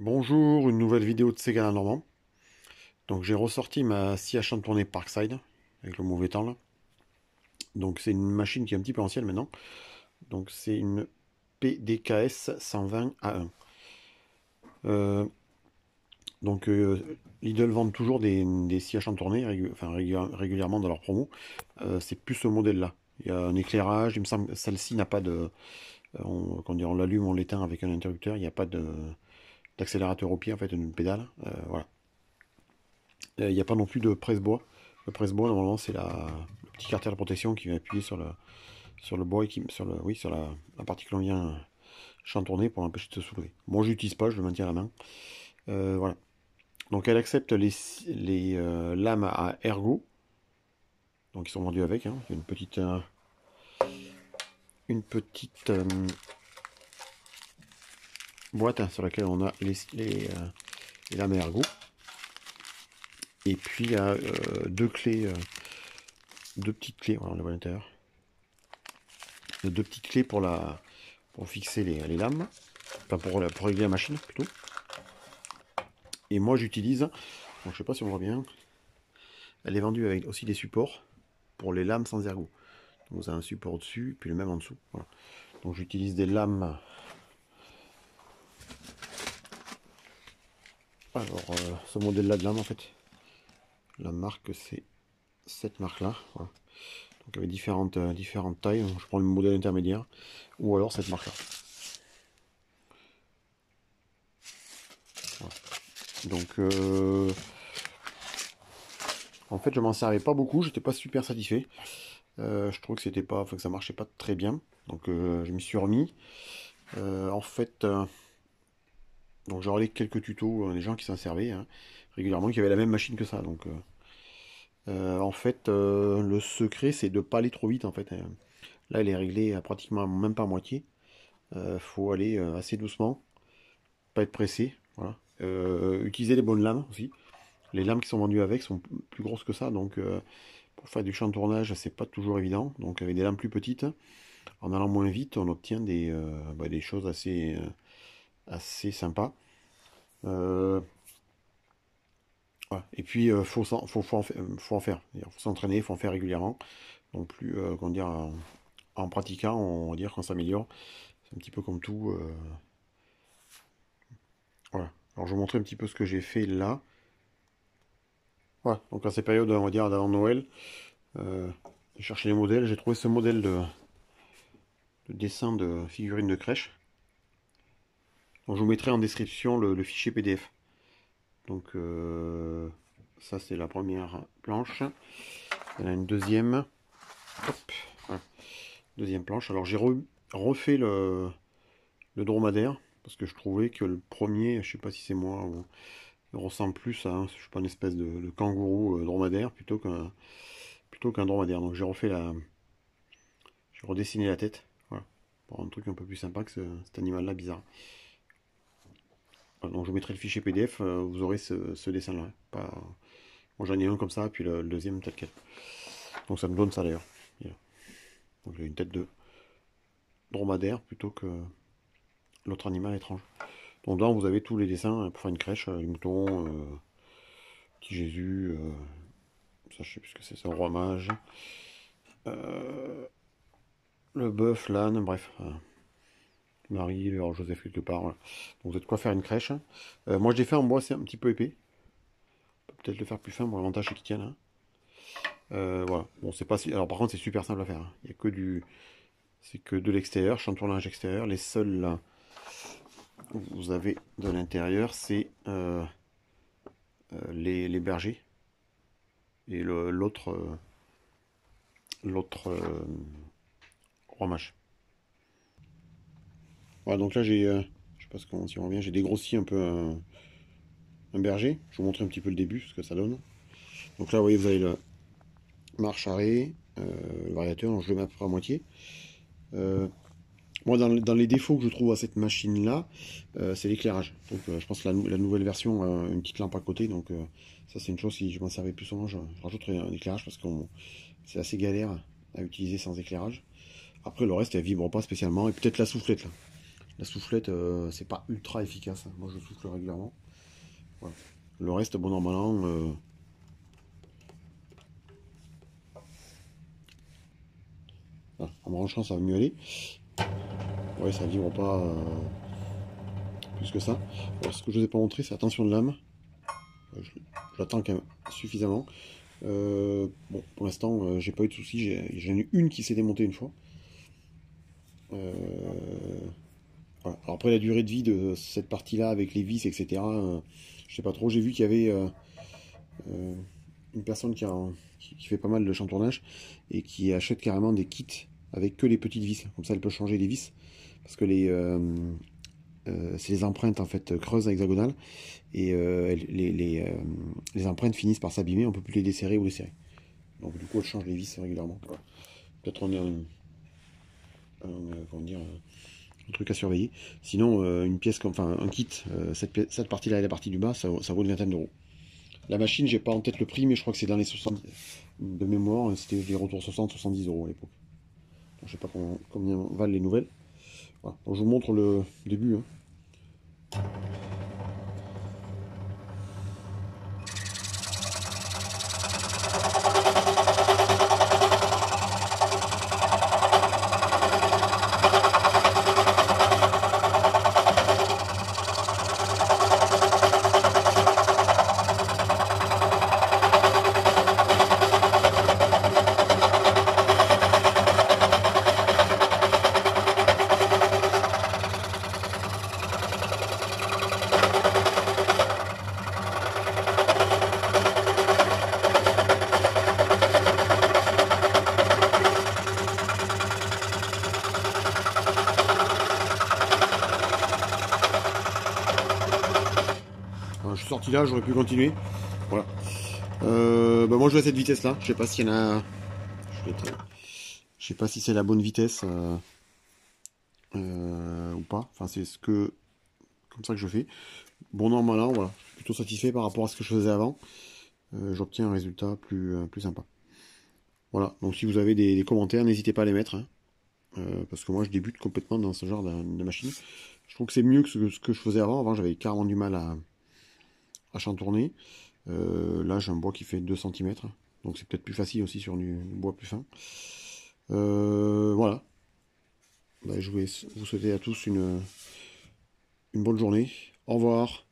Bonjour, une nouvelle vidéo de Sega Normand. Donc j'ai ressorti ma scie à chantourner Parkside avec le mauvais temps là. Donc c'est une machine qui est un petit peu ancienne maintenant. Donc c'est une PDKS 120 A1. Euh, Lidl vendent toujours des scies à chantourner régulièrement dans leur promo. C'est plus ce modèle là. Il y a un éclairage, il me semble que celle-ci n'a pas de. On l'allume, on l'éteint avec un interrupteur, il n'y a pas d'accélérateur au pied en fait, une pédale. Voilà. Il n'y a pas non plus de presse-bois. Le presse-bois, normalement, c'est le petit carter de protection qui va appuyer sur le bois et oui, sur la partie que l'on vient chantourner pour l'empêcher de se soulever. Moi, je l'utilise pas, je le maintiens à la main. Voilà. Donc, elle accepte les lames à ergot. Donc, ils sont vendus avec. Hein. Il y a une petite boîte, hein, sur laquelle on a les lames à ergot. Et puis, il y a deux petites clés. Voilà, on les voit à l'intérieur. Deux petites clés pour fixer les lames, enfin pour régler la machine plutôt. Et moi j'utilise, donc je sais pas si on voit bien, elle est vendue avec aussi des supports pour les lames sans ergot. Donc vous avez un support au-dessus, puis le même en dessous. Voilà. Donc j'utilise des lames. Alors ce modèle-là de lame en fait, la marque c'est cette marque-là. Voilà. Donc avec différentes tailles. Donc, je prends le modèle intermédiaire ou alors cette marque-là. Voilà. Donc en fait, je m'en servais pas beaucoup, j'étais pas super satisfait. Je trouvais que c'était pas, enfin, que ça marchait pas très bien. Donc je m'y suis remis. En fait, donc j'ai regardé quelques tutos, des gens qui s'en servaient hein, régulièrement, qui avaient la même machine que ça. Donc en fait, le secret, c'est de pas aller trop vite en fait. Hein. Là, elle est réglée à pratiquement même pas à moitié. Faut aller assez doucement, pas être pressé. Voilà. Utiliser les bonnes lames aussi. Les lames qui sont vendues avec sont plus grosses que ça, donc pour faire du chantournage, c'est pas toujours évident. Donc avec des lames plus petites, en allant moins vite, on obtient des choses assez sympas. Voilà. Et puis faut en faire. Il faut s'entraîner, il faut en faire régulièrement. Donc plus, comment dire, en pratiquant, on va dire qu'on s'améliore. C'est un petit peu comme tout. Voilà. Alors je vais vous montrer un petit peu ce que j'ai fait là. Voilà. Donc à ces périodes, on va dire d'avant Noël, j'ai cherché les modèles. J'ai trouvé ce modèle de dessin de figurines de crèche. Donc, je vous mettrai en description le fichier PDF. Donc ça c'est la première planche. Il y en a une deuxième. Hop, voilà. Deuxième planche. Alors j'ai refait le dromadaire parce que je trouvais que le premier, je sais pas si c'est moi ou il ressemble plus à je sais pas, une espèce de kangourou dromadaire plutôt qu'un dromadaire. Donc j'ai redessiné la tête. Voilà. Pour un truc un peu plus sympa que cet animal-là bizarre. Voilà, donc je vous mettrai le fichier PDF, vous aurez ce dessin-là. Pas... Moi j'en ai un comme ça, puis le deuxième tel quel. Donc ça me donne ça d'ailleurs. Donc j'ai une tête de dromadaire plutôt que l'autre animal étrange. Donc là vous avez tous les dessins pour faire une crèche, les moutons, petit Jésus, ça je sais plus ce que c'est, un roi mage, le bœuf, l'âne, bref. Marie, le Joseph quelque part. Voilà. Donc vous avez de quoi faire une crèche. Moi je l'ai fait en bois, c'est un petit peu épais. On peut peut-être le faire plus fin pour l'avantage c'est qu'il tienne. Hein. Voilà. Bon, c'est pas si... Alors par contre, c'est super simple à faire. Hein. Il y a que du... C'est que de l'extérieur, chantournage extérieur. Les seuls là, vous avez de l'intérieur, c'est les bergers. Et l'autre roi mâche. Voilà, donc là j'ai... je sais pas si on revient, j'ai dégrossi un peu un berger. Je vais vous montrer un petit peu le début, ce que ça donne. Donc là, vous voyez, vous avez le marche arrêt, le variateur, donc je le mets à peu près à moitié. Moi, dans les défauts que je trouve à cette machine-là, c'est l'éclairage. Donc, je pense que la nouvelle version a une petite lampe à côté. Donc, ça, c'est une chose, si je m'en servais plus souvent, je rajouterais un éclairage parce que c'est assez galère à utiliser sans éclairage. Après, le reste, elle vibre pas spécialement. Et peut-être la soufflette, là. La soufflette, c'est pas ultra efficace, hein. Moi je souffle régulièrement. Voilà. Le reste, bon an, mal an, voilà. En branchant, ça va mieux aller. Ouais, ça vibre pas plus que ça. Alors, ce que je vous ai pas montré, c'est la tension de lame. Je l'attends quand même suffisamment. Bon, pour l'instant, j'ai pas eu de soucis. J'en ai eu une qui s'est démontée une fois. Voilà. Alors après, la durée de vie de cette partie-là, avec les vis, etc., je sais pas trop. J'ai vu qu'il y avait euh, une personne qui fait pas mal de chantournage et qui achète carrément des kits avec que les petites vis. Comme ça, elle peut changer les vis. Parce que c'est les empreintes en fait creuses hexagonales et les empreintes finissent par s'abîmer, on peut plus les desserrer ou les serrer. Donc du coup elle change les vis régulièrement. Voilà. Peut-être on a comment dire, un truc à surveiller. Sinon une pièce comme, enfin un kit, cette partie-là et la partie du bas, ça vaut une vingtaine d'euros. La machine, j'ai pas en tête le prix, mais je crois que c'est dans les 60 de mémoire, c'était les retours 60-70 euros à l'époque. Je sais pas combien valent les nouvelles. Voilà. Donc, je vous montre le début. Hein. Je suis sorti là, j'aurais pu continuer. Voilà. Bah moi je vais à cette vitesse là. Je sais pas s'il y en a. Je sais pas si c'est la bonne vitesse ou pas. Enfin c'est comme ça que je fais. Bon an, mal an, voilà. Je suis plutôt satisfait par rapport à ce que je faisais avant. J'obtiens un résultat plus sympa. Voilà. Donc si vous avez des commentaires, n'hésitez pas à les mettre. Hein. Parce que moi je débute complètement dans ce genre de machine. Je trouve que c'est mieux que ce que je faisais avant. Avant j'avais carrément du mal à chantourner. Là, j'ai un bois qui fait 2 cm. Donc c'est peut-être plus facile aussi sur du bois plus fin. Voilà. Bah, je vais vous souhaiter à tous une bonne journée. Au revoir.